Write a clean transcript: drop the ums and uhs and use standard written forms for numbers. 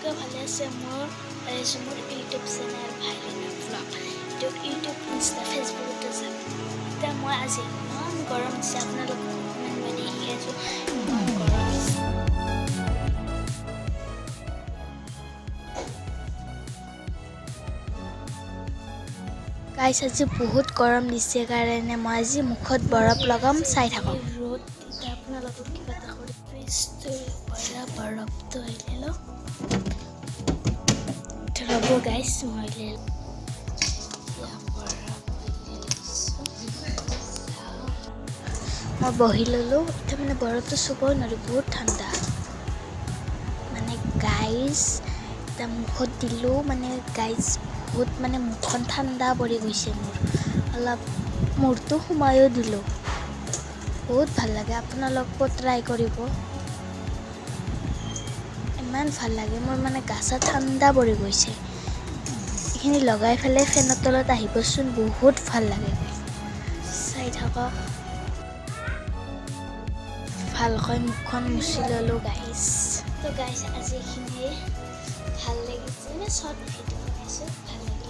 আপোনালোকে ভালে আছে মোৰ YouTube channel Bhailina vlog YouTube Insta ফেচবুকতো চাব এতিয়া মই আজি ইমান গৰম দিছে আপোনালোকক অকণমান মই দেখি আছোঁ ইমান গৰম দিছে গাইছ আজি বহুত গৰম দিছে কাৰণে মই আজি মুখত বৰফ লগাম চাই থাকক ৰ'দ এতিয়া আপোনালোকক কিবা এটা কৰি ফ্ৰিজটোৰ পৰা বৰফটো আহিলে ৰ'ব গাইছ মই বহি ল'লোঁ এতিয়া মানে বৰফটো চুবই নোৱাৰোঁ বহুত ঠাণ্ডা মানে গাইছ এতিয়া মুখত দিলোঁ মানে গাইছ বহুত মানে মুখখন ঠাণ্ডা পৰি গৈছে মোৰ অলপ মূৰটো সোমায়ো দিলোঁ বহুত ভাল লাগে আপোনালোকো ট্ৰাই কৰিব ইমান ভাল লাগে মোৰ মানে গা চা ঠাণ্ডা পৰি গৈছে এইখিনি লগাই পেলাই ফেনৰ তলত আহিবচোন বহুত ভাল লাগে চাই থাকক ভালকৈ মুখখন মুচি ল'লোঁ গাইছ তো গাইছ আজি এইখিনিয়ে ভাল লাগিছে মানে শ্বৰ্ট ভিডিঅ' বনাইছোঁ ভাল লাগিছে